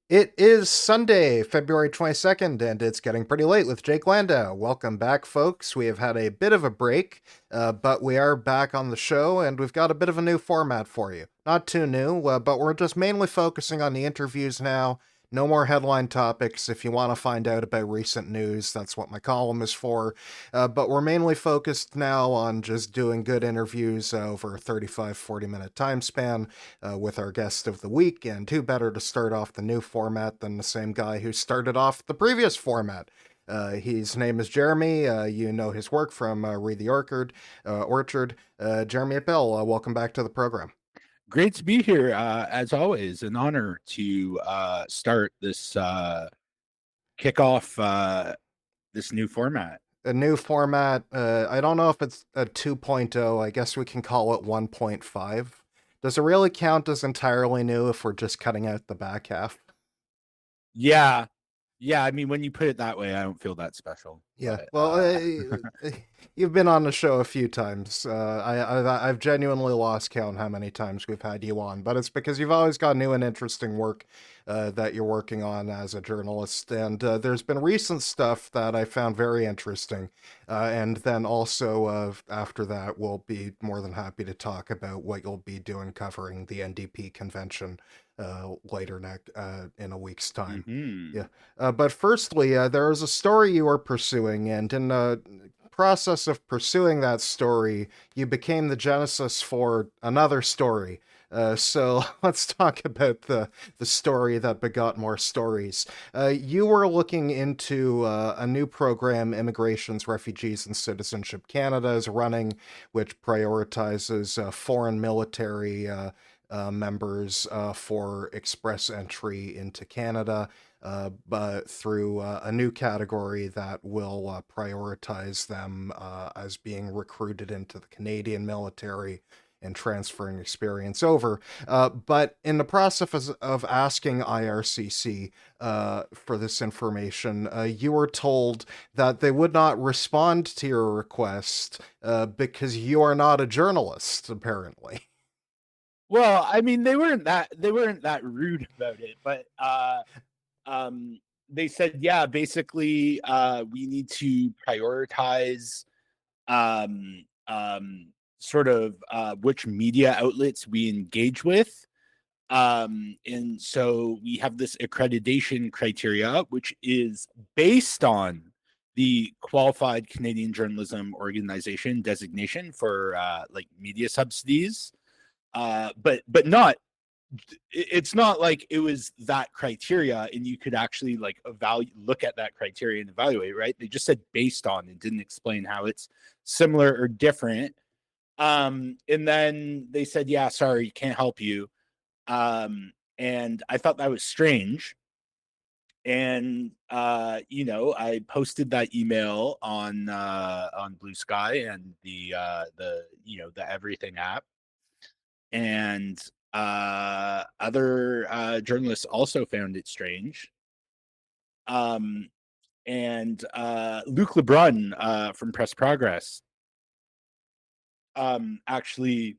It is Sunday, February 22nd, and it's getting pretty late with Jake Landau. Welcome back, folks. We have had a bit of a break, but we are back on the show, and we've got a bit of a new format for you. Not too new, but we're just mainly focusing on the interviews now. No more headline topics. If you want to find out about recent news, that's what my column is for. But we're mainly focused now on just doing good interviews over a 35, 40-minute time span with our guest of the week, and who better to start off the new format than the same guy who started off the previous format. His name is Jeremy. You know his work from Read the Orchard. Jeremy Appel, welcome back to the program. Great to be here, as always. An honor to start this kickoff this new format. A new format. I don't know if it's a 2.0. I guess we can call it 1.5. Does it really count as entirely new if we're just cutting out the back half? Yeah, yeah. I mean, when you put it that way, I don't feel that special. Yeah, But well, you've been on the show a few times. I've genuinely lost count how many times we've had you on, but it's because you've always got new and interesting work that you're working on as a journalist. And there's been recent stuff that I found very interesting. And then also after that, we'll be more than happy to talk about what you'll be doing covering the NDP convention later in a week's time. mhm. Yeah. But firstly, there is a story you were pursuing, and in the process of pursuing that story, you became the genesis for another story. So let's talk about the story that begot more stories. You were looking into a new program Immigrations, Refugees, and Citizenship Canada is running, which prioritizes foreign military members for express entry into Canada, but through a new category that will prioritize them as being recruited into the Canadian military and transferring experience over. But in the process of asking IRCC for this information, you were told that they would not respond to your request because you are not a journalist, apparently. Well, I mean, they weren't that rude about it, but um, they said, yeah, basically, we need to prioritize um, um, sort of which media outlets we engage with. And so we have this accreditation criteria, which is based on the Qualified Canadian Journalism Organization designation for like media subsidies. But not it's not like it was that criteria and you could actually like look at that criteria and evaluate, right? They just said based on and didn't explain how it's similar or different. And then they said, yeah, sorry, can't help you. And I thought that was strange. And I posted that email on Blue Sky and the Everything app. And other journalists also found it strange. Um, and Luc Lebrun from Press Progress actually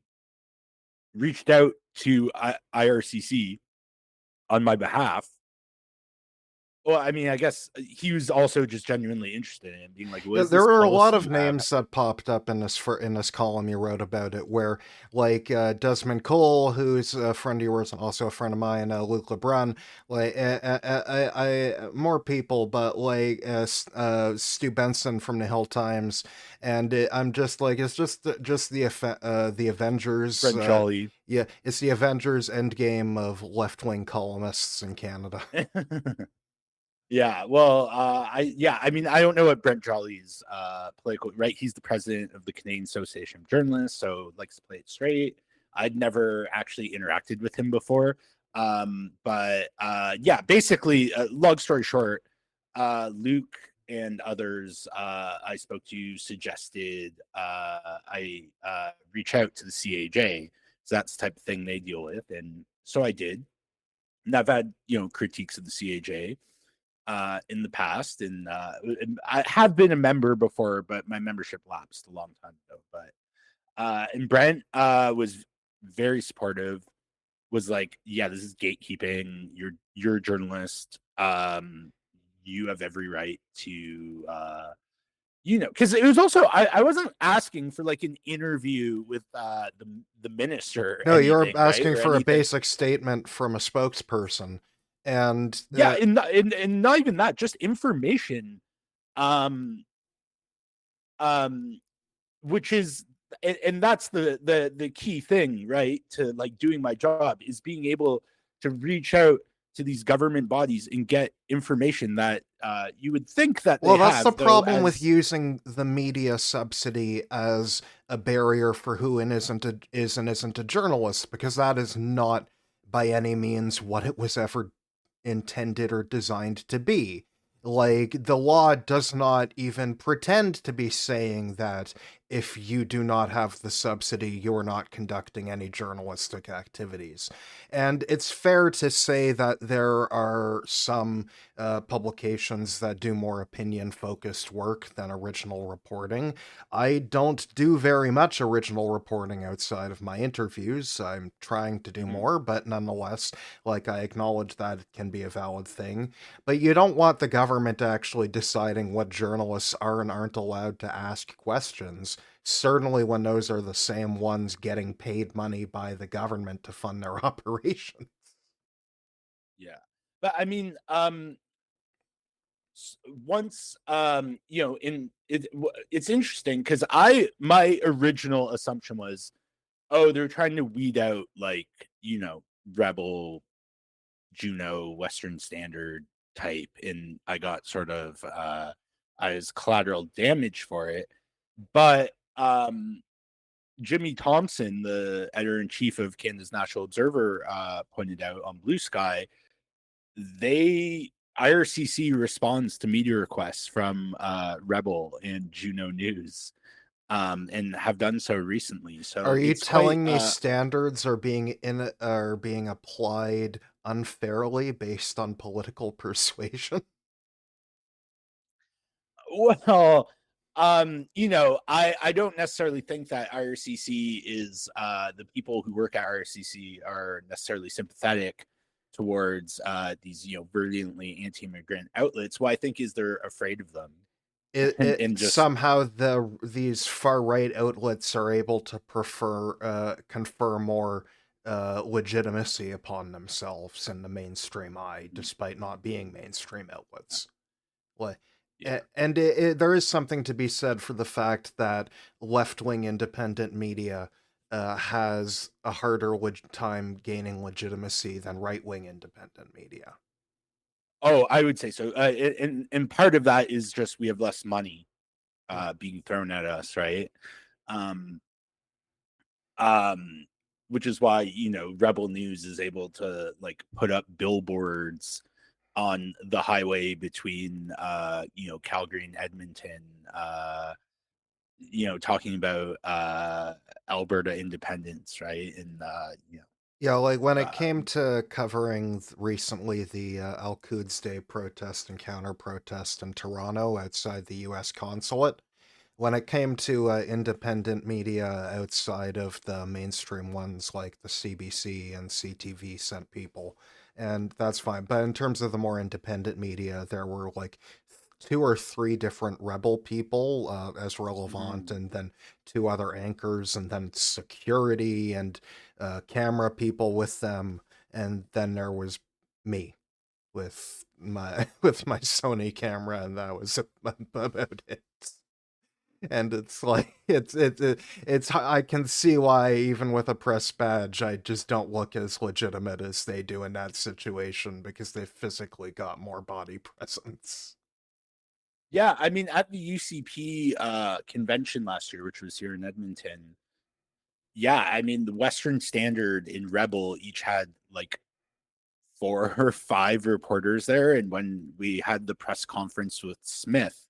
reached out to IRCC on my behalf. Well, I mean, I guess he was also just genuinely interested in it, being like, "What Yeah, is there this were a lot policy of you have?" names that popped up in this column you wrote about it, where like Desmond Cole, who's a friend of yours and also a friend of mine, Luke LeBrun, like more people, but like Stu Benson from the Hill Times, and I'm just like it's just the Avengers. Brent Jolly. Yeah, it's the Avengers Endgame of left wing columnists in Canada. Yeah, well, I mean, I don't know what Brent Jolly's political right. He's the president of the Canadian Association of Journalists, so likes to play it straight. I'd never actually interacted with him before, but yeah, basically, long story short, Luke and others I spoke to suggested I reach out to the CAJ. So that's the type of thing they deal with, and so I did. And I've had critiques of the CAJ in the past, and I have been a member before, but my membership lapsed a long time ago. But and Brent was very supportive. was like, yeah, this is gatekeeping. You're a journalist. You have every right to because it was also I wasn't asking for like an interview with the minister or No, you're anything, right? asking Or for a anything. basic statement from a spokesperson. And Yeah, and not even that, just information. Um um which is and that's the key thing, right, to like doing my job, is being able to reach out to these government bodies and get information that you would think that they well, that's the have, though, problem with as using the media subsidy as a barrier for who and isn't a journalist, because that is not by any means what it was ever intended or designed to be. Like, the law does not even pretend to be saying that if you do not have the subsidy, you're not conducting any journalistic activities. And it's fair to say that there are some publications that do more opinion focused work than original reporting. I don't do very much original reporting outside of my interviews. I'm trying to do Mhm. more, but nonetheless, like, I acknowledge that it can be a valid thing. But you don't want the government actually deciding what journalists are and aren't allowed to ask questions. Certainly when those are the same ones getting paid money by the government to fund their operation. Yeah, but I mean, once in it's interesting because my original assumption was, oh, they're trying to weed out like rebel Juno Western Standard type, and I got sort of I was collateral damage for it. But Jimmy Thompson, the editor in chief of Canada's National Observer, pointed out on Blue Sky, they IRCC responds to media requests from Rebel and Juno News, and have done so recently. Are So you it's quite telling me standards are being applied unfairly based on political persuasion? well, I don't necessarily think that IRCC is the people who work at IRCC are necessarily sympathetic towards these virulently anti-immigrant outlets. What I think is they're afraid of them, It and just somehow these far right outlets are able to confer more legitimacy upon themselves in the mainstream eye, despite not being mainstream outlets. Like, yeah. and there is something to be said for the fact that left-wing independent media has a harder time gaining legitimacy than right-wing independent media. Oh, I would say so. And part of that is just we have less money Yeah. being thrown at us, right? Um, um, which is why Rebel News is able to like put up billboards on the highway between Calgary and Edmonton, talking about Alberta independence, right? And Yeah, like when it came um, to covering recently the Al Quds Day protest and counter protest in Toronto outside the U.S. consulate, when it came to independent media outside of the mainstream ones like the CBC and CTV sent people, and that's fine. But in terms of the more independent media, there were like two or three different rebel people as relevant, mhm. and then two other anchors, and then security and camera people with them, and then there was me with my with my Sony camera, and that was about it. And it's like it's I can see why even with a press badge I just don't look as legitimate as they do in that situation, because they physically got more body presence. Yeah, I mean, at the UCP convention last year, which was here in Edmonton, yeah, I mean, the Western Standard and Rebel each had like 4 or 5 reporters there, and when we had the press conference with Smith,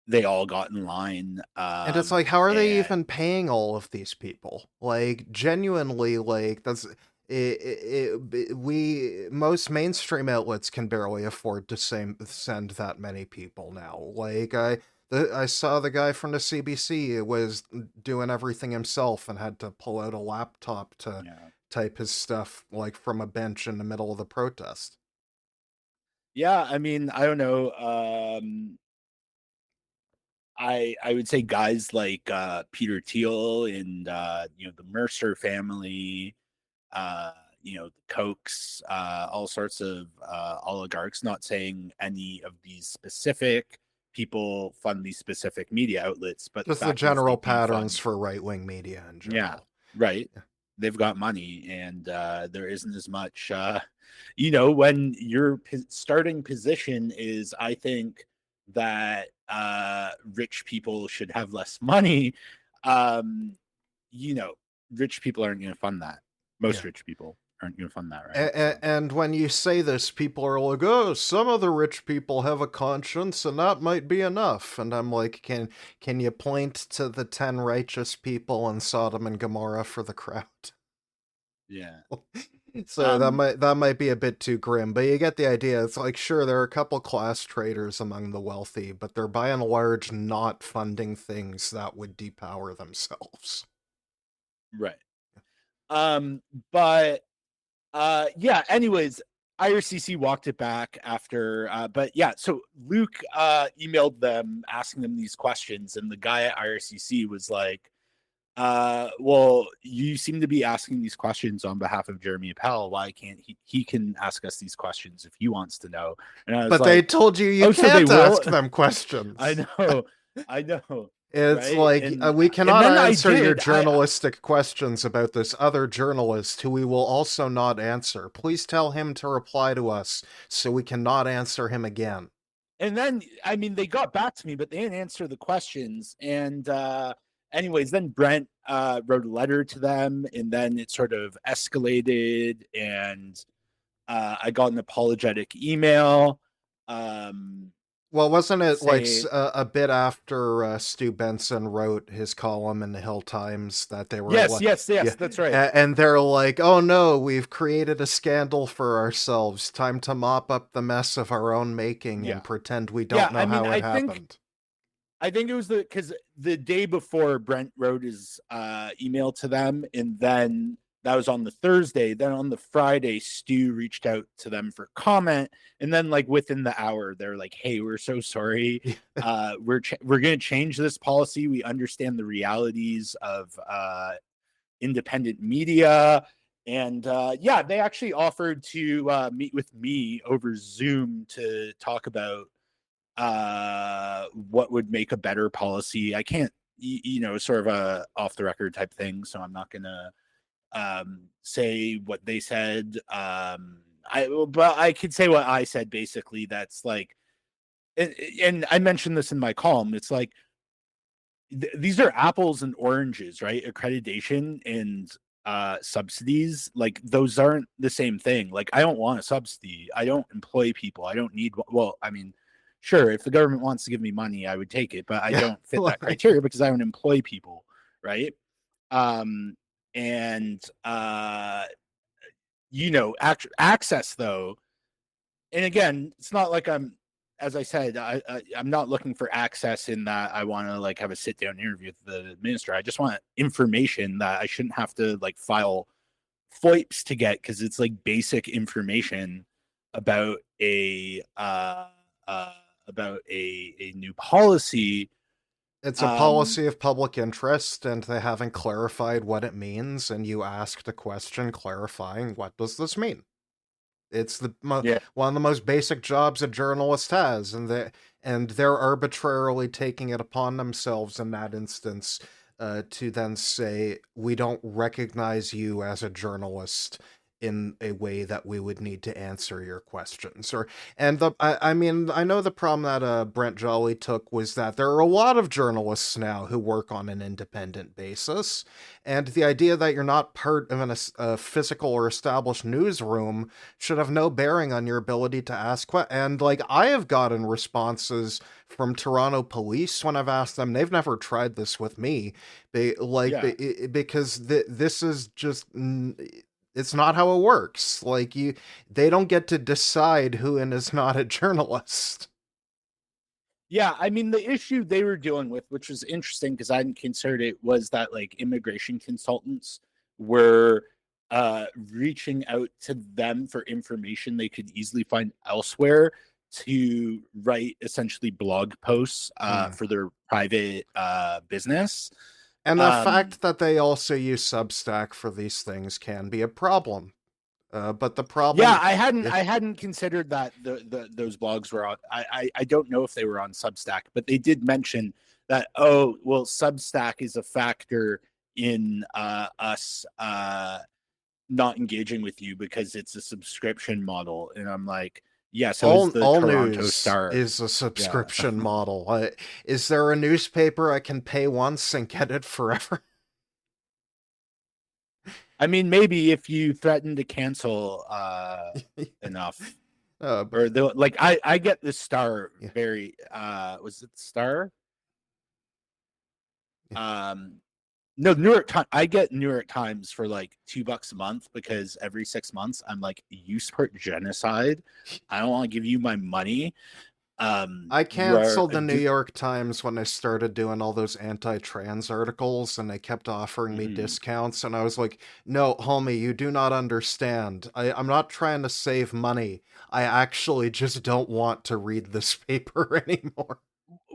they all got in line. And it's like, how are they And even paying all of these people? Like, genuinely, like, we most mainstream outlets can barely afford to send that many people now. Like, I saw the guy from the CBC was doing everything himself and had to pull out a laptop to yeah, type his stuff like from a bench in the middle of the protest. Yeah, I mean, I don't know. I would say guys like Peter Thiel and the Mercer family, uh, the Kochs, all sorts of oligarchs. Not saying any of these specific people fund these specific media outlets, but the Just the fact is general they do patterns fund. for right-wing media in Yeah, general. right. Yeah. They've got money, and there isn't as much. When your starting position is, I think that rich people should have less money. Um, you know, rich people aren't going to fund that. Most Yeah. rich people aren't going to fund that, right? So, And when you say this, people are like, "Oh, some of the rich people have a conscience, and that might be enough." And I'm like, "Can you point to the 10 righteous people in Sodom and Gomorrah for the crowd?" yeah. So that might be a bit too grim, but you get the idea. It's like, sure, there are a couple class traders among the wealthy, but they're by and large not funding things that would depower themselves. Right. Um, but yeah, anyways, IRCC walked it back after but yeah, so Luke emailed them asking them these questions, and the guy at IRCC was like, well, you seem to be asking these questions on behalf of Jeremy Appel. Why can't he can ask us these questions if he wants to know? And I was But they like, told you you oh, so they can't will. ask them I questions. know, I know, It's right? like, we And cannot then I answer your did. journalistic questions about this other journalist who we will also not answer. Please tell him to reply to us so we cannot answer him again. And then I mean they got back to me, but they didn't answer the questions. And anyways, then Brent wrote a letter to them, and then it sort of escalated, and I got an apologetic email. Well, wasn't it like Say a bit after Stu Benson wrote his column in the Hill Times that they were yes, like, yes, yeah, yes, that's right. and they're like, "Oh no, we've created a scandal for ourselves. Time to mop up the mess of our own making and Yeah, pretend we yeah. don't know I mean, how it I think happened." I think it was because the day before Brent wrote his email to them, and then that was on the Thursday. Then on the Friday, Stu reached out to them for comment, and then like within the hour, they're like, "Hey, we're so sorry. We're going to change this policy. We understand the realities of independent media." And yeah, they actually offered to meet with me over Zoom to talk about what would make a better policy. I can't, sort of a off the record type thing, so I'm not gonna say what they said. But I could say what I said basically. That's like, and I mentioned this in my column. It's like these are apples and oranges, right? Accreditation and subsidies, like those aren't the same thing. Like I don't want a subsidy. I don't employ people. I don't need, well, I mean, sure, if the government wants to give me money, I would take it, but I Yeah, don't fit that criteria because I don't employ people, right? um and access though, and again, it's not like I'm, as I said, I'm not looking for access in that I want to like have a sit down interview with the minister. I just want information that I shouldn't have to like file FOIPs to get, because it's like basic information about a new policy. it's a Um, policy of public interest, and they haven't clarified what it means. And you asked a question clarifying, "What does this mean?" It's yeah, one of the most basic jobs a journalist has, and they're arbitrarily taking it upon themselves in that instance to then say, "We don't recognize you as a journalist in a way that we would need to answer your questions." I mean, I know the problem that Brent Jolly took was that there are a lot of journalists now who work on an independent basis, and the idea that you're not part of a physical or established newsroom should have no bearing on your ability to ask questions. And like, I have gotten responses from Toronto police when I've asked them. They've never tried this with me. yeah. Because this is just it's not how it works. They don't get to decide who and is not a journalist. Yeah, I mean, the issue they were dealing with, which was interesting because I hadn't considered it, was that like immigration consultants were reaching out to them for information they could easily find elsewhere to write essentially blog posts Mm. for their private business. And the Um, fact that they also use Substack for these things can be a problem. But the yeah, problem, yeah, I hadn't considered that those blogs were on. I don't know if they were on Substack, but they did mention that, oh well, Substack is a factor in us not engaging with you because it's a subscription model. And I'm like, yeah, so is the all Toronto news Star. is a Yeah. subscription model. Is there a newspaper I can pay once and get it forever? I mean, maybe if you threaten to cancel enough. But, Or the like I get the Star yeah, very was it Star? yeah. Um no, New York Times. I get New York Times for like $2 a month because every 6 months I'm like, you support genocide. I don't want to give you my money. I You are canceled the New York Times when I started doing all those anti-trans articles, and they kept offering me Mhm. discounts, and I was like, no, homie, you do not understand. I'm not trying to save money. I actually just don't want to read this paper anymore.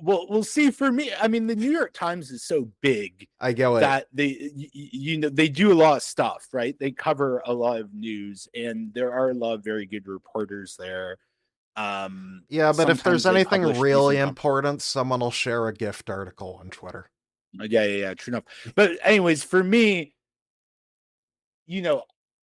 Well, we'll see. For me, I mean, the New York Times is so big I go it. that you know, they do a lot of stuff, right? They cover a lot of news, and there are a lot of very good reporters there. Yeah, but if there's Sometimes they anything publish really decent important, someone will share a gift article on Twitter. yeah, true enough. But anyways, for me, you know,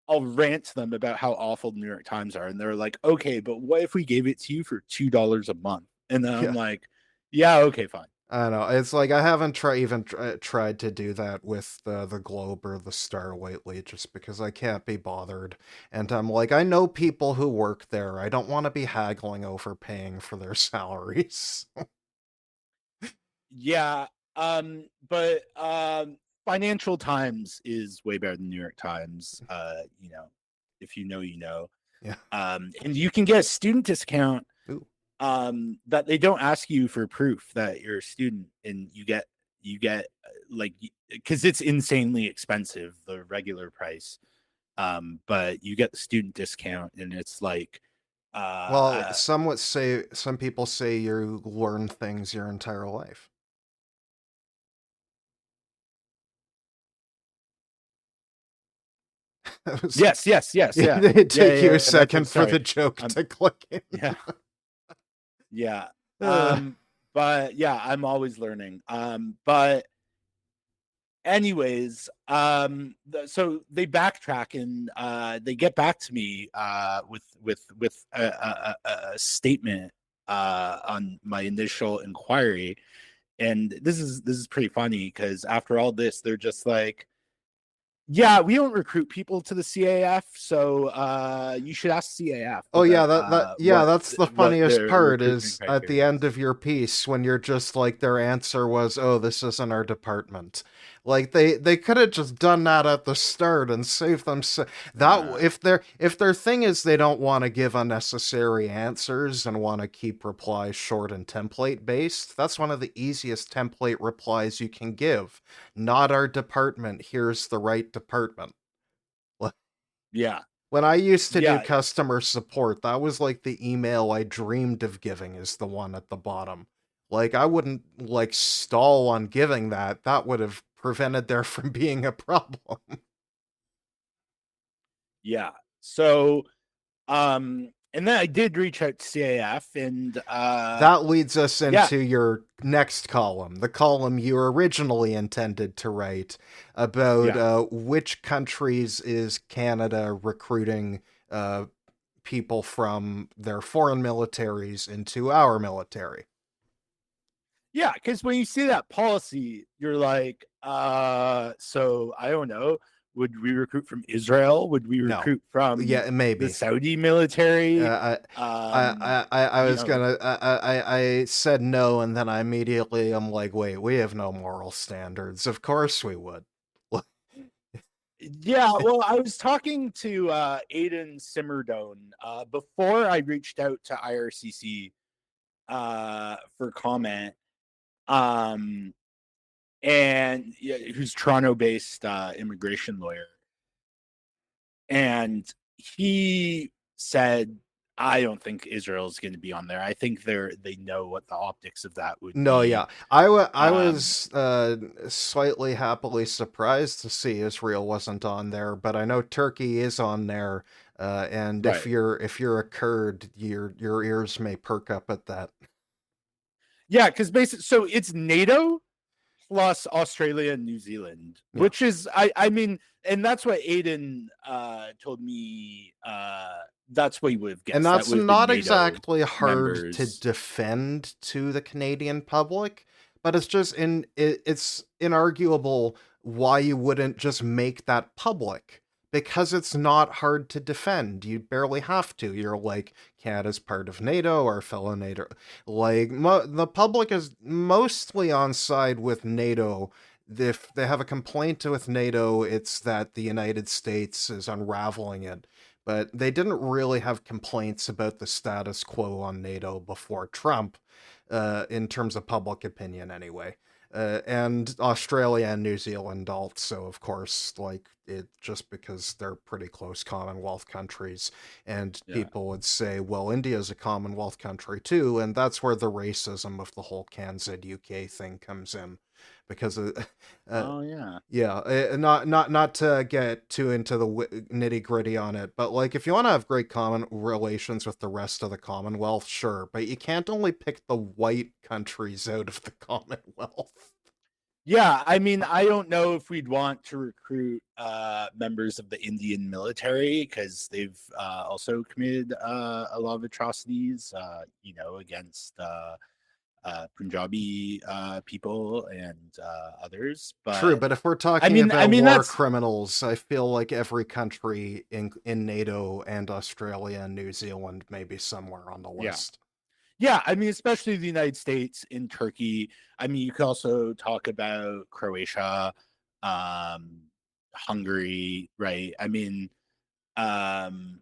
I'll rant to them about how awful the New York Times are, and they're like, okay, but what if we gave it to you for $2 a month? And then I'm Yeah. like, yeah, okay, fine. I don't know. It's like I haven't tried to do that with the Globe or the Star lately, just because I can't be bothered. And I'm like, I know people who work there. I don't want to be haggling over paying for their salaries. Yeah, but Financial Times is way better than New York Times. You know, if you know, you know. Yeah. And you can get a student discount Ooh. that they don't ask you for proof that you're a student, and you get like, because it's insanely expensive, the regular price. But you get the student discount, and it's like Well, uh some people say you learn things your entire life. It was, yes, yeah, it'd yeah, take you a yeah, that's what. second for Sorry. the joke um to click in. yeah. Yeah. Uh, But yeah, I'm always learning. But anyways, so they backtrack, and they get back to me with a statement on my initial inquiry. And this is pretty funny because after all this, they're just like, yeah, we don't recruit people to the CAF, so you should ask CAF Oh yeah, about yeah, that's the what funniest their part recruitment is at the criteria end is. of your piece when you're just like their answer was, "Oh, this isn't our department." Like they could have just done that at the start and saved them that Uh, if their thing is they don't want to give unnecessary answers and want to keep replies short and template based, that's one of the easiest template replies you can give. Not our department, here's the right department. yeah, When I used to do yeah, customer support, that was like the email I dreamed of giving is the one at the bottom. Like I wouldn't like stall on giving that. That would have prevented there from being a problem. yeah. So, and then I did reach out to CAF, and That leads us yeah, into your next column, the column you originally intended to write about yeah, which countries is Canada recruiting uh, people from their foreign militaries into our military. yeah. Because when you see that policy, you're like, so I don't know. Would we recruit from Israel? Would we No. recruit from Yeah, the maybe. Saudi military? Uh, Um, I you was know, gonna, I said no, and then I immediately, I'm like, wait, we have no moral standards. Of course we would. yeah. Well, I was talking to Aiden Simmerdone before I reached out to IRCC for comment. Um, and yeah, who's Toronto-based immigration lawyer. and he said, "I don't think Israel's going to be on there. I think they know what the optics of that would No, yeah. be." I Um, was slightly happily surprised to see Israel wasn't on there, but I know Turkey is on there. And right. if you're a Kurd, your ears may perk up at that. Yeah, because basically, so it's NATO plus Australia and New Zealand, Yeah. which is, I mean, and that's what Aiden told me. That's what he would have And guessed. That that's would have been not NATO exactly hard to members. defend to the Canadian public, but it's inarguable why you wouldn't just make that public because it's not hard to defend. You barely have to. You're like Canada's part of NATO or fellow NATO. The public is mostly on side with NATO. If they have a complaint with NATO, it's that the United States is unraveling it, but they didn't really have complaints about the status quo on NATO before Trump, in terms of public opinion, anyway. And Australia and New Zealand also, of course, like it just because they're pretty close Commonwealth countries, and Yeah. people would say, well, India's a Commonwealth country too, and that's where the racism of the whole CanZ UK thing comes in, because uh, Oh yeah. yeah, not to get too into the nitty gritty on it, but like if you want to have great common relations with the rest of the Commonwealth, sure, but you can't only pick the white countries out of the Commonwealth. Yeah, I mean, I don't know if we'd want to recruit members of the Indian military because they've also committed a lot of atrocities, against Punjabi people and others. True, But but if we're I talking mean, I about mean war that's criminals, I feel like every country in NATO and Australia and New Zealand may be somewhere on the yeah, list. yeah. I mean, especially the United States in Turkey. I mean, you could also talk about Croatia, um, Hungary, right? I mean, um,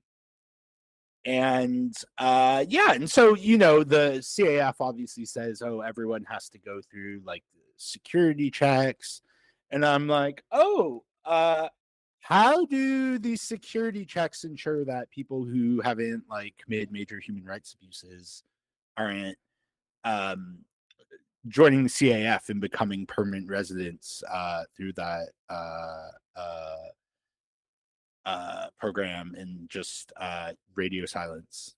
and yeah, and so the CAF obviously says, oh, everyone has to go through like security checks, and I'm like, oh, how do these security checks ensure that people who haven't like committed major human rights abuses aren't um joining the CAF and becoming permanent residents through that program and just radio silence?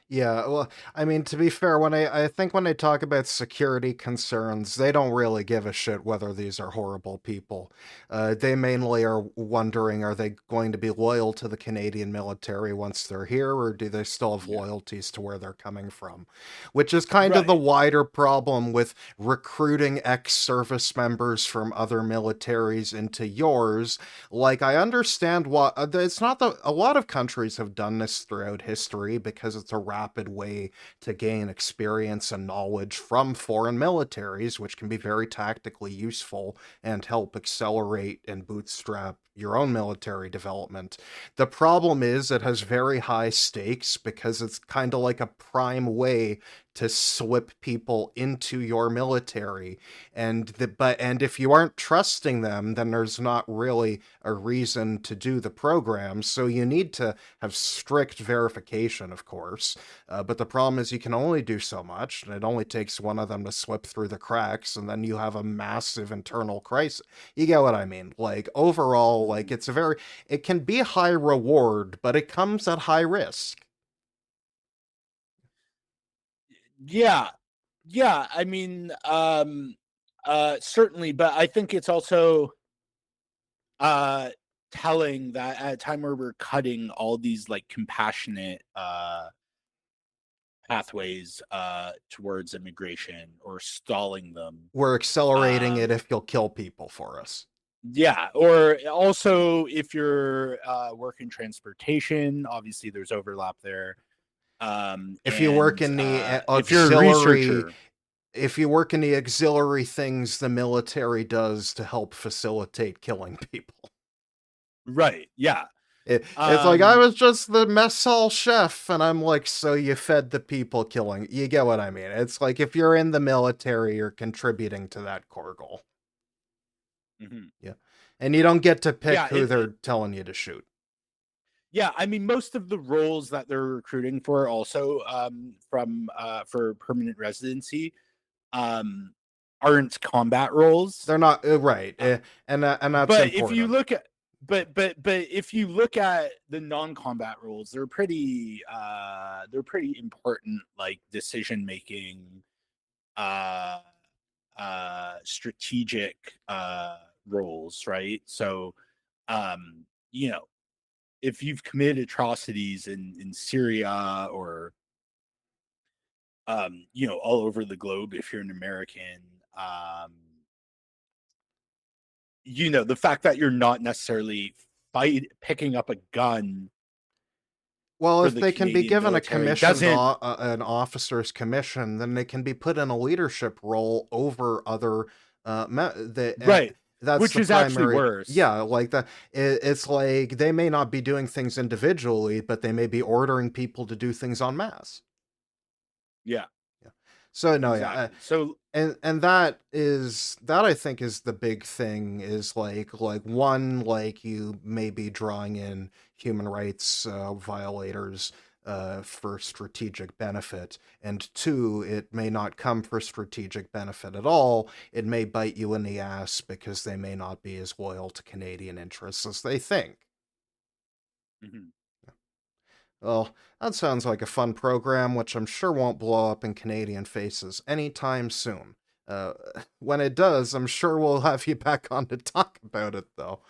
Yeah, well, I mean, to be fair, I think when they talk about security concerns, they don't really give a shit whether these are horrible people. They mainly are wondering, are they going to be loyal to the Canadian military once they're here, or do they still have Yeah. loyalties to where they're coming from? Which is kind of the Right. wider problem with recruiting ex-service members from other militaries into yours. Like, I understand what it's not that a lot of countries have done this throughout history because it's a rapid way to gain experience and knowledge from foreign militaries, which can be very tactically useful and help accelerate and bootstrap your own military development. The problem is it has very high stakes because it's kind of like a prime way to slip people into your military, and if you aren't trusting them, then there's not really a reason to do the program. So you need to have strict verification, of course. But the problem is you can only do so much, and it only takes one of them to slip through the cracks, and then you have a massive internal crisis. You get what I mean? Like overall, like Mhm. it can be high reward, but it comes at high risk. Yeah. Yeah, I mean, certainly, but I think it's also uh telling that at a time where we're cutting all these like compassionate pathways towards immigration or stalling them. We're accelerating it Um if you'll kill people for us. yeah, or also if you're working transportation, obviously there's overlap there. If you work And in the if you're a auxiliary researcher, if you work in the auxiliary things the military does to help facilitate killing people. right, yeah. It's like I Um was just the mess hall chef, and I'm like, so you fed the people killing. You get what I mean? It's like if you're in the military, you're contributing to that core goal. mhm. Yeah, and you don't get to pick Yeah, who they're telling you to shoot. Yeah, I mean, most of the roles that they're recruiting for also from for permanent residency um, aren't combat roles. They're not right, Uh, and that's but if you important. look at but if you look at the non-combat roles, they're pretty important, like decision making, uh strategic roles, right? So um you know, if you've committed atrocities in Syria or you know, all over the globe, if you're an American, um you know, the fact that you're not necessarily picking up a gun Well, for if the they can be Canadian given a military commissioned doesn't. an officer's commission, then they can be put in a leadership role over other and Right, that's which the is actually primary. worse. Yeah, like that. It's like they may not be doing things individually, but they may be ordering people to do things en masse. Yeah, Yeah. So no, yeah, exactly. So and that I think is the big thing is like one, like you may be drawing in human rights violators for strategic benefit, and two, it may not come for strategic benefit at all. It may bite you in the ass because they may not be as loyal to Canadian interests as they think. mhm. Well, that sounds like a fun program, which I'm sure won't blow up in Canadian faces anytime soon. Uh, when it does, I'm sure we'll have you back on to talk about it, though.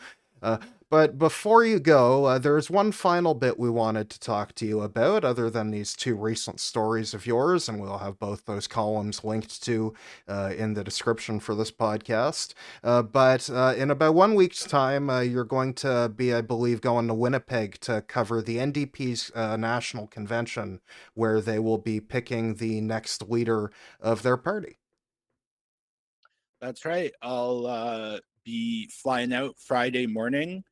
Uh, but before you go, there's one final bit we wanted to talk to you about, other than these two recent stories of yours, and we'll have both those columns linked to in the description for this podcast. But in about 1 week's time, you're going to be, I believe, going to Winnipeg to cover the NDP's national convention, where they will be picking the next leader of their party. That's right. I'll be flying out Friday morning.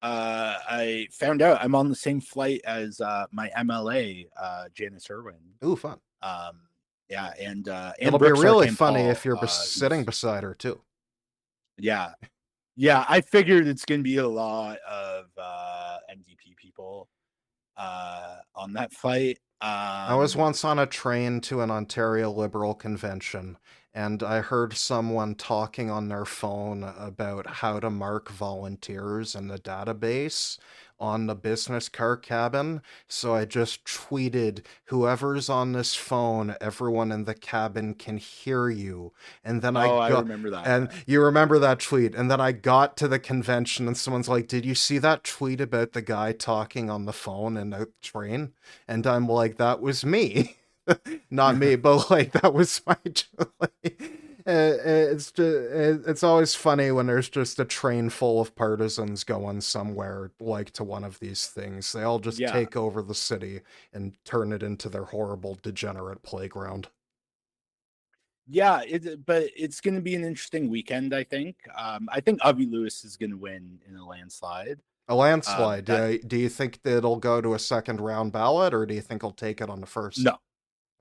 I found out I'm on the same flight as my MLA, Janice Irwin. Ooh, fun. Um, yeah, and It'll be Brooks really funny if Paul, you're sitting who's beside her, too. yeah, yeah. I figured it's gonna be a lot of NDP people on that flight. I was once on a train to an Ontario Liberal convention, and I heard someone talking on their phone about how to mark volunteers in the database on the business car cabin. So I just tweeted, "Whoever's on this phone, everyone in the cabin can hear you." And then I Oh, I got, remember that. and you remember that tweet. And then I got to the convention, and someone's like, "Did you see that tweet about the guy talking on the phone in a train?" And I'm like, that was me. Not me, but like that was my it's just it's always funny when there's just a train full of partisans going somewhere like to one of these things. They all just Yeah, take over the city and turn it into their horrible degenerate playground. yeah. But it's gonna be an interesting weekend. I think Avi Lewis is gonna win in a landslide. A landslide. That Do you think that it'll go to a second round ballot, or do you think he'll take it on the first? No,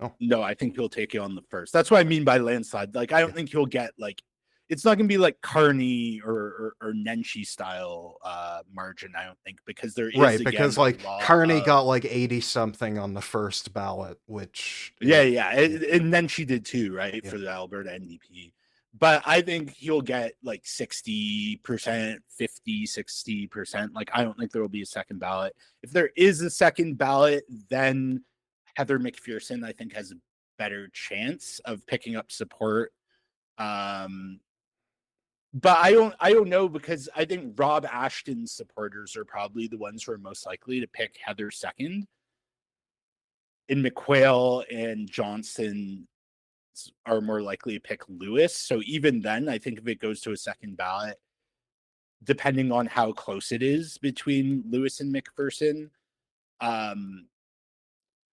Oh, no, I think he'll take it on the first. That's what I mean by landslide. Like, I yeah. don't think he'll get like, it's not gonna be like Carney or Nenshi style margin. I don't think, because there is Right, again because a like lot Carney of got like 80 something on the first ballot, which yeah, is, yeah, yeah, and then she did too, right, yeah. for the Alberta NDP. But I think he'll get like 60%, 50, 60%. Like, I don't think there will be a second ballot. If there is a second ballot, then Heather McPherson, I think, has a better chance of picking up support. Um, but I don't know, because I think Rob Ashton's supporters are probably the ones who are most likely to pick Heather second. And McQuail and Johnson are more likely to pick Lewis. So even then, I think if it goes to a second ballot, depending on how close it is between Lewis and McPherson, um,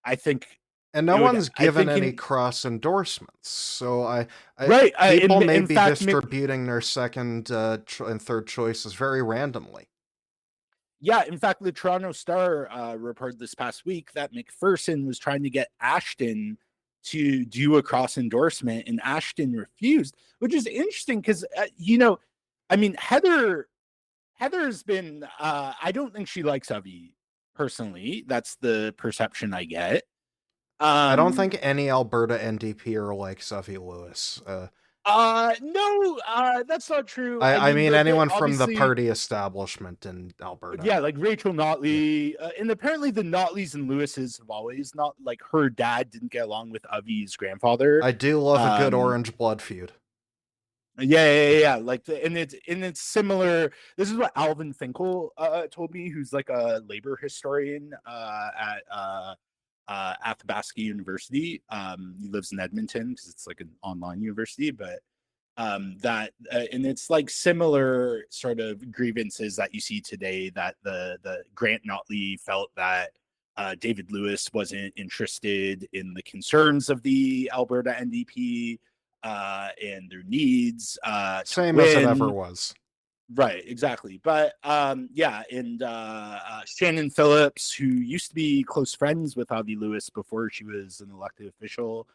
I think And no it would. one's I given think any in cross endorsements, so right. people may In be fact, distributing their second and third choices very randomly. yeah, in fact, the Toronto Star reported this past week that McPherson was trying to get Ashton to do a cross endorsement, and Ashton refused, which is interesting because you know, I mean, Heather's been. I don't think she likes Avi. personally. That's the perception I get. I don't Um, think any Alberta NDP are like Suffy Lewis. no, that's not true. I I mean, mean look, anyone from the obviously, party establishment in Alberta. yeah, like Rachel Yeah. Notley, and apparently the Notleys and Lewises have always not like her dad didn't get along with Avi's grandfather. I do love a good Um, orange blood feud. yeah. Like, and it's similar. This is what Alvin Finkel told me, who's like a labor historian at Athabasca University. He lives in Edmonton because it's like an online university, but that and it's like similar sort of grievances that you see today, that the Grant Notley felt that David Lewis wasn't interested in the concerns of the Alberta NDP and their needs to Same as it ever win. was. Right, exactly. But yeah, and Shannon Phillips, who used to be close friends with Avi Lewis before she was an elected official,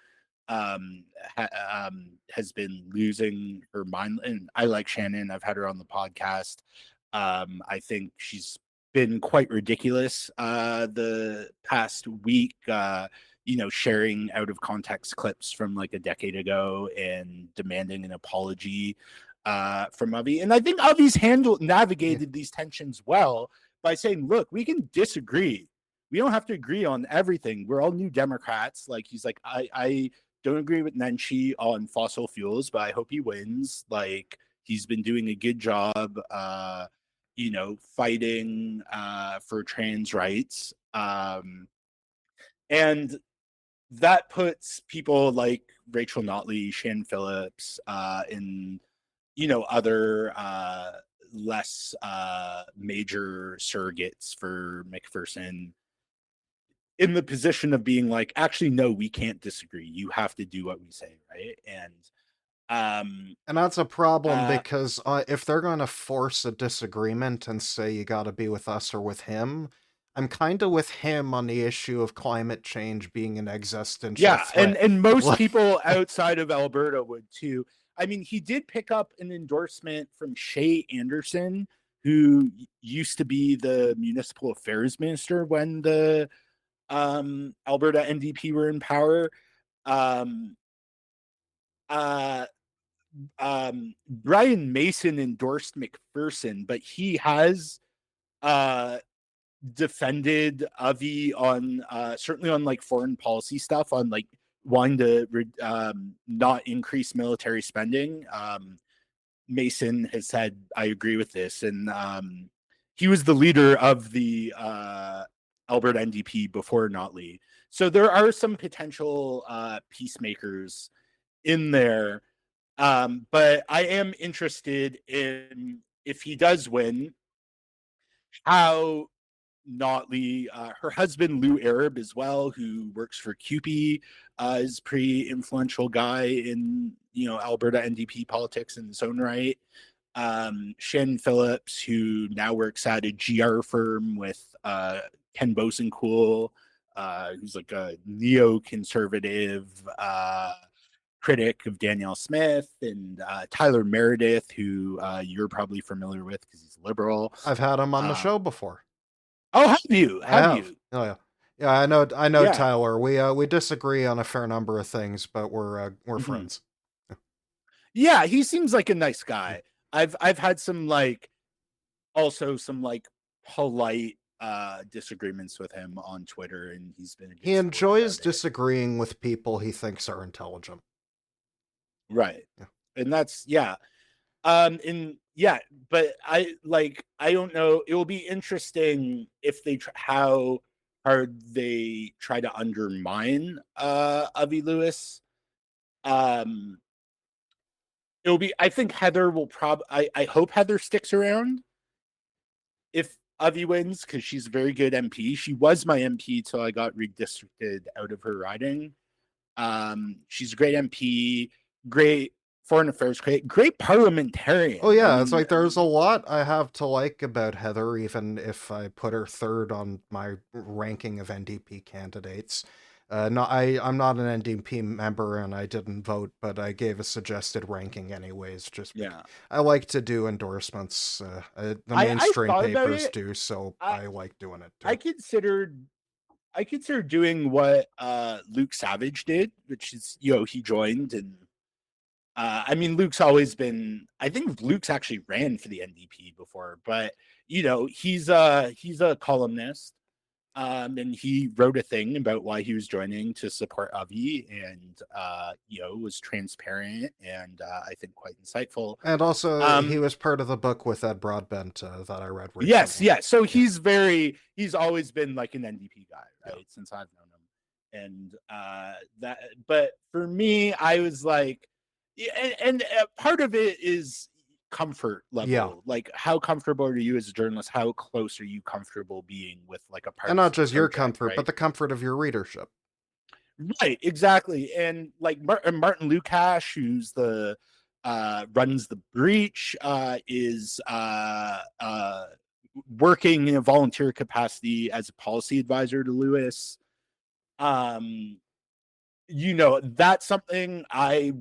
has been losing her mind. And I like Shannon. I've had her on the podcast. I think she's been quite ridiculous the past week. Sharing out of context clips from like a decade ago and demanding an apology from Avi. And I think Avi's Yeah. navigated these tensions well by saying, look, we can disagree. We don't have to agree on everything. We're all New Democrats. Like, he's like, I don't agree with Nenshi on fossil fuels, but I hope he wins. Like, he's been doing a good job, fighting for trans rights. And that puts people like Rachel Notley, Shannon Phillips, in other less major surrogates for McPherson in the position of being like, actually, no, we can't disagree. You have to do what we say, right? And um, And that's a problem uh, because if they're going to force a disagreement and say you got to be with us or with him, I'm kind of with him on the issue of climate change being an existential yeah, and threat. and most Like, people outside of Alberta would too. I mean, he did pick up an endorsement from Shay Anderson, who used to be the municipal affairs minister when the Alberta NDP were in power. Um, uh, Brian Mason endorsed McPherson, but he has uh, defended Avi on certainly on like foreign policy stuff, on like wanting to not increase military spending. Mason has said, I agree with this. And he was the leader of the Alberta NDP before Notley. So there are some potential peacemakers in there. But I am interested in, if he does win, how Notley, her husband Lou Arab as well, who works for CUPE, is a pretty influential guy in Alberta NDP politics in his own right. Shannon Phillips, who now works at a GR firm with Ken Bosencool, who's like a neoconservative critic of Danielle Smith, and Tyler Meredith, who you're probably familiar with because he's liberal. I've had him on the Uh, show before. oh, have you? I Have have. you? Oh yeah. Yeah, I know Yeah. Tyler. We disagree on a fair number of things, but we're Mhm. friends. Yeah, he seems like a nice Yeah. guy. I've had some like also some like polite disagreements with him on Twitter, and he's been a He good sport enjoys about it. disagreeing with people he thinks are intelligent. Right. Yeah. And that's, yeah. And yeah, but I don't know. It will be interesting if they how hard they try to undermine Avi Lewis. Um it'll be, I think Heather will I hope Heather sticks around if Avi wins, because she's a very good MP. She was my MP till I got redistricted out of her riding. She's a great MP, great foreign affairs, great Oh parliamentarian. I yeah, it's mean, like there's a lot I have to like about Heather, even if I put her third on my ranking of NDP candidates. No, I'm not an NDP member and I didn't vote, but I gave a suggested ranking anyways. Yeah, I like to do endorsements. The I mainstream thought about papers it. do, so I I like doing it I too. considered I considered doing what Luke Savage did, which is, he joined. And I mean, Luke's always been. I think Luke's actually ran for the NDP before, but he's a columnist. And he wrote a thing about why he was joining to support Avi, and was transparent and I think quite insightful. And also, he Um, was part of the book with Ed Broadbent that I read yes, recently. yes. So Yeah, he's always been like an NDP guy, yeah. right? Since I've known him. And but for me, I was like, yeah, and part of it is comfort Yeah. level. Like, how comfortable are you as a journalist? How close are you comfortable being with like a And not partisan just your project, comfort, but right? the comfort of your readership. Right, exactly. And like Martin Lukash, who's the runs the breach, is working in a volunteer capacity as a policy advisor to Lewis. Um, that's something I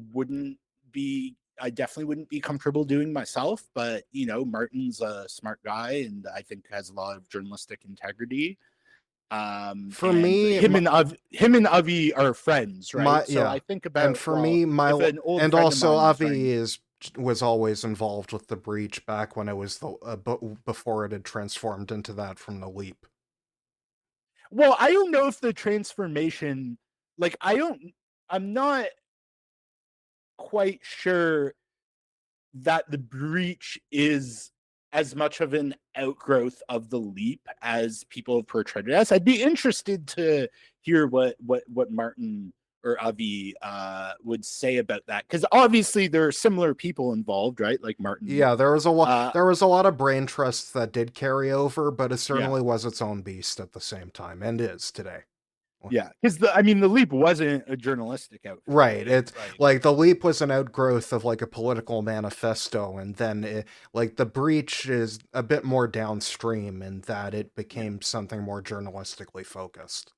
definitely wouldn't be comfortable doing myself, but Martin's a smart guy and I think has a lot of journalistic integrity. For And me, him and Avi are friends, right? So yeah, I think and about, for well, me, if an old and friend of also mine was Avi running. was always involved with the breach back when it was before it had transformed into that from the leap. Well, I don't know if the transformation, like, I'm not quite sure that the breach is as much of an outgrowth of the leap as people have portrayed it as. I'd be interested to hear what Martin or Avi would say about that, because obviously there are similar people involved, right? Like Martin. Yeah, there was a lot. Uh, There was a lot of brain trusts that did carry over, but it yeah, certainly was its own beast at the same time, and is today. yeah, because the leap wasn't a journalistic outfit, Right. right? It's Like, like the leap was an outgrowth of like a political manifesto, and then like the breach is a bit more downstream in that it yeah. became something more journalistically focused.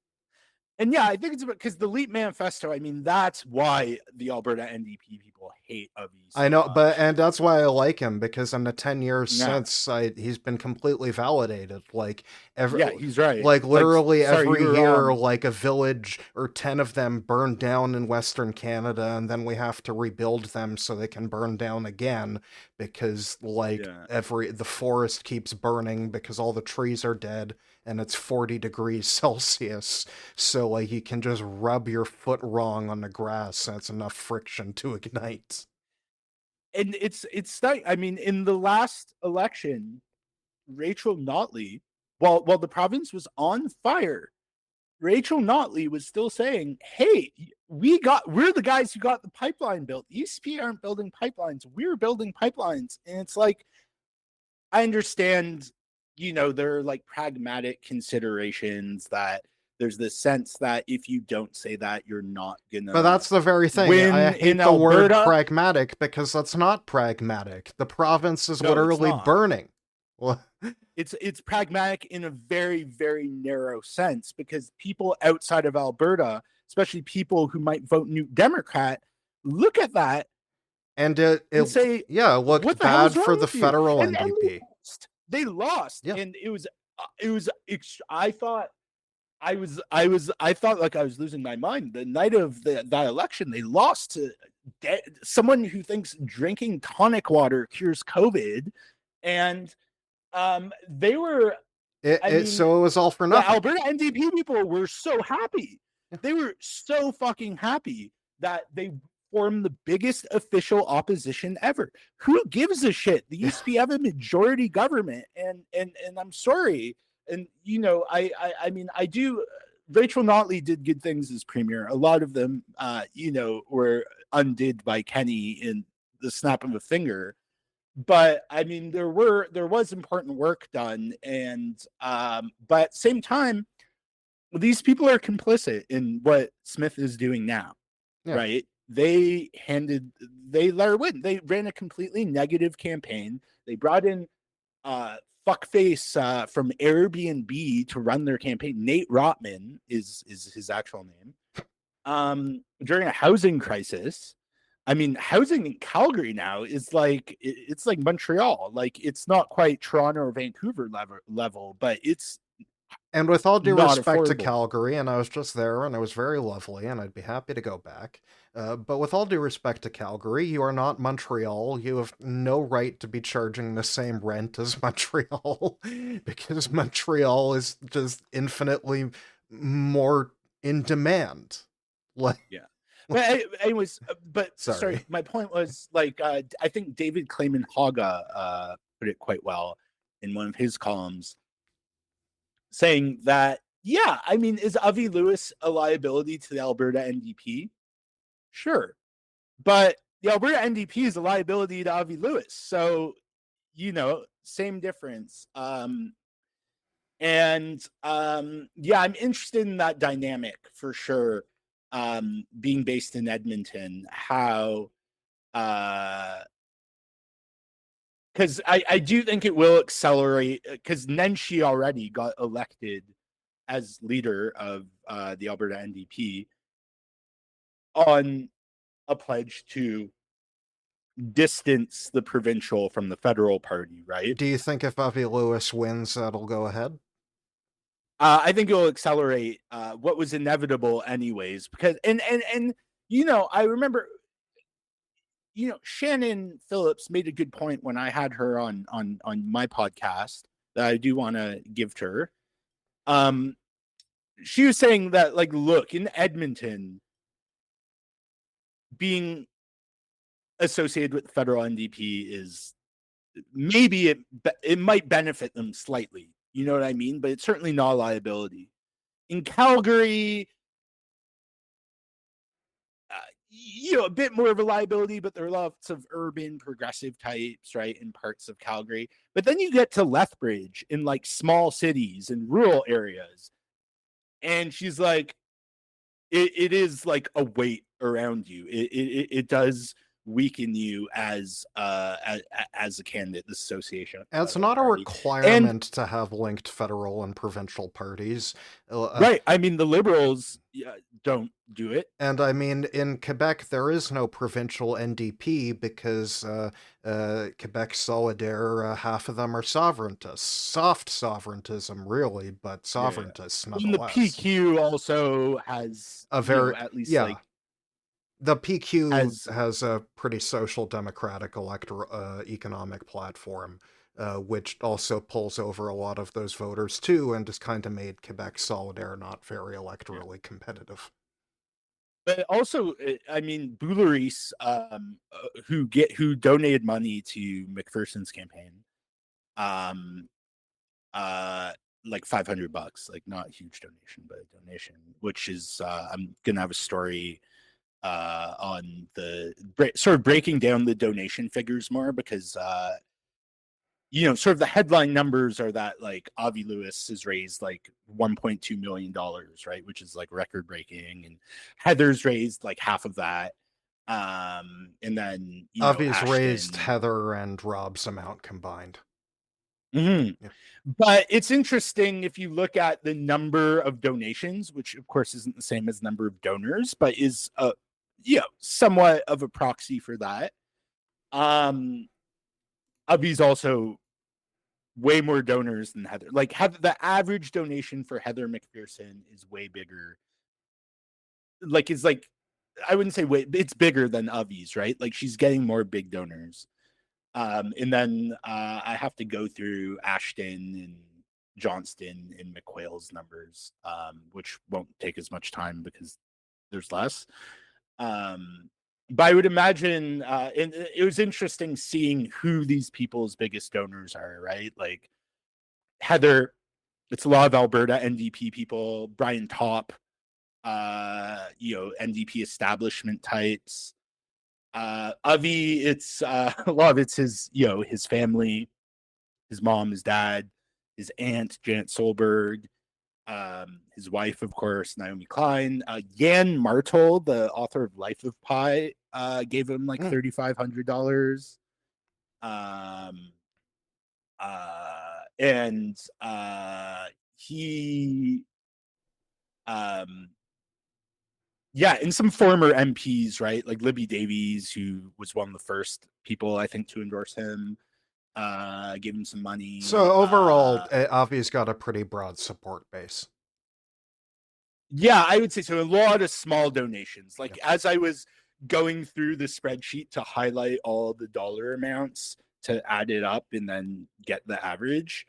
And yeah, I think it's because the Leap Manifesto, I mean, that's why the Alberta NDP people hate Avi I so know, but much. and that's why I like him because in the 10 years Yeah. since, he's been completely validated. Like every, Yeah, he's right. like Like, literally sorry, you every were year, wrong. like a village or 10 of them burned down in Western Canada, and then we have to rebuild them so they can burn down again because like Yeah. the forest keeps burning because all the trees are dead and it's 40 degrees Celsius. So like you can just rub your foot wrong on the grass and it's enough friction to ignite. And it's like, I mean, in the last election, Rachel Notley, while the province was on fire, Rachel Notley was still saying, "Hey, we're the guys who got the pipeline built. ESP aren't building pipelines. We're building pipelines." And it's like, I understand, there are like pragmatic considerations, that there's this sense that if you don't say that, you're not But gonna that's the very thing. I win in hate the word Alberta. pragmatic because that's not pragmatic. The province is No, it's literally not. burning. Well, It's pragmatic in a very, very narrow sense, because people outside of Alberta, especially people who might vote New Democrat, look at that and and say, yeah, it "What looked the hell's bad wrong for the with you?" federal And NDP. they lost, Yeah. and I thought I thought like I was losing my mind the night of that election. They lost to someone who thinks drinking tonic water cures COVID, and they were. I mean, So it was all for the nothing. Alberta NDP people were so happy. Yeah. They were so fucking happy that they formed the biggest official opposition ever. Who gives a shit? The Yeah. USP have a majority government, and I'm sorry. And I mean, I do. Rachel Notley did good things as premier. A lot of them, were undid by Kenny in the snap of a finger. But I mean, there was important work done, and but at the same time, these people are complicit in what Smith is doing now, Yeah. right? They let her win. They ran a completely negative campaign. They brought in fuckface from Airbnb to run their campaign. Nate Rotman is his actual name. During a housing crisis. I mean, housing in Calgary now is like it's like Montreal. Like it's not quite Toronto or Vancouver level, but it's And with all due not respect to affordable. Calgary, and I was just there and it was very lovely, and I'd be happy to go back. But with all due respect to Calgary, you are not Montreal. You have no right to be charging the same rent as Montreal because Montreal is just infinitely more in demand. Like, Yeah. But anyways, but sorry, sorry. my point was like I think David Clayman Haga put it quite well in one of his columns, saying that yeah, I mean, is Avi Lewis a liability to the Alberta NDP? Sure, but the Alberta NDP is a liability to Avi Lewis, so same difference. Yeah, I'm interested in that dynamic for sure. Being based in Edmonton, how because I do think it will accelerate because Nenshi already got elected as leader of the Alberta NDP on a pledge to distance the provincial from the federal party, right? Do you think if Avi Lewis wins, that'll go ahead? I think it'll accelerate what was inevitable anyways, because and I remember Shannon Phillips made a good point when I had her on my podcast that I do want to give to her. She was saying that, like, look, in Edmonton, being associated with the federal NDP is maybe it might benefit them slightly. You know what I mean? But it's certainly not a liability. In Calgary, a bit more of a liability, but there are lots of urban progressive types, right, in parts of Calgary. But then you get to Lethbridge in like small cities and rural areas. And she's like, it is like a weight around you. It does weaken you as a candidate, the association with the It's federal not a party. And requirement to have linked federal and provincial parties. right, I mean, the liberals don't do it. And I mean, in Quebec, there is no provincial NDP because Quebec Solidaire, half of them are sovereigntists. Soft sovereigntism, really, but Yeah. sovereigntists And the nonetheless. PQ also has, A very, at least yeah, like the PQ has has a pretty social democratic economic platform, which also pulls over a lot of those voters too, and has kind of made Quebec Solidaire not very yeah. electorally competitive. But also, I mean, Bouleris, who donated money to McPherson's campaign, um, uh, like $500, like not a huge donation, but a donation, which is I'm gonna have a story on the sort of breaking down the donation figures more because sort of the headline numbers are that like Avi Lewis has raised like $1.2 million, right, which is like record breaking, and Heather's raised like half of that, and then Avi's raised Ashton. Heather and Rob's amount combined. Mm-hmm. Yeah. But it's interesting if you look at the number of donations, which of course isn't the same as number of donors, but is somewhat of a proxy for that. Avi's also way more donors than Heather. Like the average donation for Heather McPherson is way bigger. Like it's like I wouldn't say way, it's bigger than Avi's, right? Like she's getting more big donors. And then I have to go through Ashton and Johnston and McQuail's numbers, which won't take as much time because there's less. But I would imagine it was interesting seeing who these people's biggest donors are, right? Like Heather, it's a lot of Alberta NDP people, Brian Top, NDP establishment types. Avi, it's a lot of it's his family, his mom, his dad, his aunt Janet Solberg, his wife, of course, Naomi Klein. Jan Martel, the author of Life of Pi, gave him like $3,500. Um, and he yeah, and some former MPs, right? Like Libby Davies, who was one of the first people I think to endorse him, gave him some money. So overall, Avi's got a pretty broad support base. Yeah, I would say so. A lot of small donations. Like Yeah. as I was going through the spreadsheet to highlight all the dollar amounts to add it up and then get the average,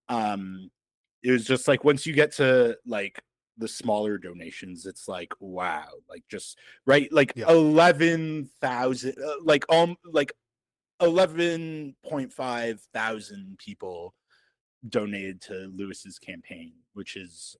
it was just like once you get to like the smaller donations, it's like wow, like just right, like Yeah. 11,000, like 11.5 thousand people donated to Lewis's campaign, which is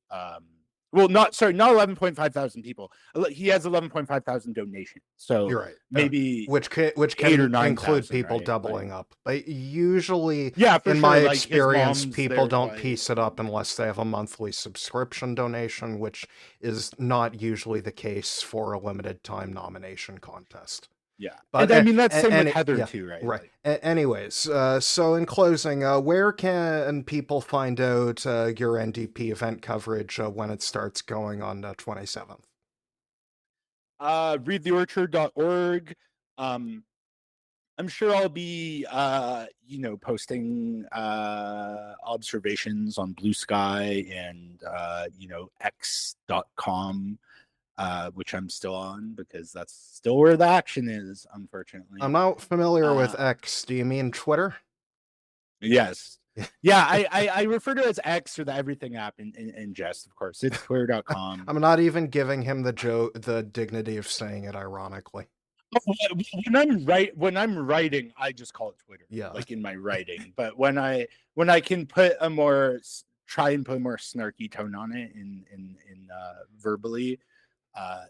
well, not 11.5 thousand people. He has 11.5 thousand donations, so You're right. maybe Which can 8 or 9 include thousand, people right? doubling Like, up. But usually, yeah, for in sure. my Like his experience, mom's people there don't twice. piece it up unless they have a monthly subscription donation, which is not usually the case for a limited time nomination contest. Yeah, But and I mean that's same with Heather yeah, too, right? right. Like, Anyways, so in closing, where can people find out your NDP event coverage when it starts going on the 27th? readtheorchard.org. I'm sure I'll be posting observations on Blue Sky and x.com, which I'm still on because that's still where the action is, unfortunately. I'm not familiar with uh X. Do you mean Twitter? yes. Yeah, I refer to it as X, or the everything app in jest, of course. It's twitter.com. I'm not even giving him the dignity of saying it ironically. When I'm writing, I just call it Twitter, Yeah. like in my writing. But when I can try and put a more snarky tone on it in verbally, I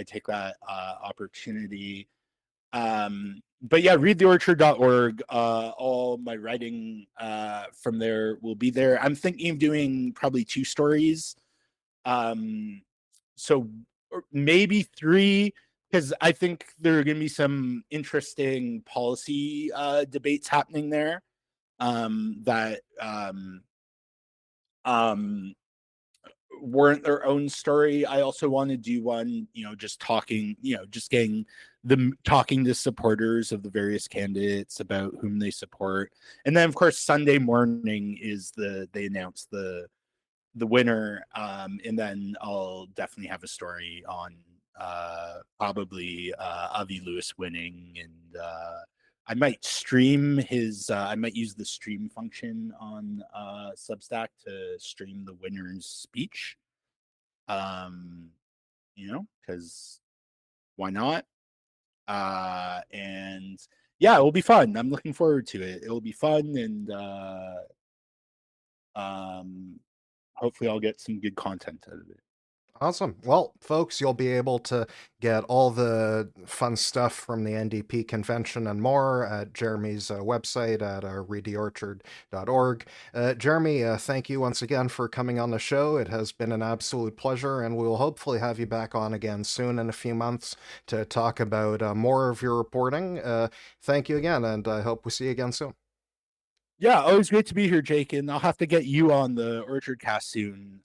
take that opportunity. But yeah, readtheorchard.org. All my writing from there will be there. I'm thinking of doing probably 2 stories. So maybe 3, because I think there are going to be some interesting policy debates happening there that um, weren't their own story. I also want to do one, just talking, just talking to supporters of the various candidates about whom they support. And then of course Sunday morning is they announce the winner, and then I'll definitely have a story on probably Avi Lewis winning, and I might I might use the stream function on Substack to stream the winner's speech. Because why not? And yeah, it will be fun. I'm looking forward to it. It will be fun, and hopefully I'll get some good content out of it. Awesome. Well, folks, you'll be able to get all the fun stuff from the NDP convention and more at Jeremy's website at readtheorchard.org. Jeremy, thank you once again for coming on the show. It has been an absolute pleasure, and we will hopefully have you back on again soon in a few months to talk about more of your reporting. Thank you again, and I hope we see you again soon. Yeah, always great to be here, Jake, and I'll have to get you on the Orchard Cast soon,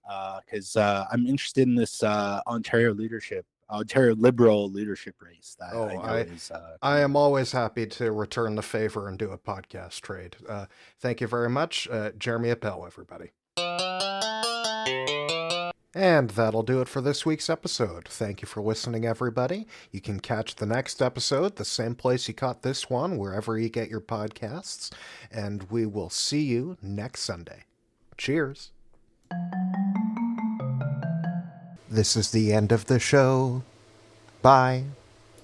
because I'm interested in this Ontario Liberal leadership race that I know is. I am always happy to return the favor and do a podcast trade. Thank you very much, Jeremy Appel, everybody. And that'll do it for this week's episode. Thank you for listening, everybody. You can catch the next episode, the same place you caught this one, wherever you get your podcasts. And we will see you next Sunday. Cheers. This is the end of the show. Bye.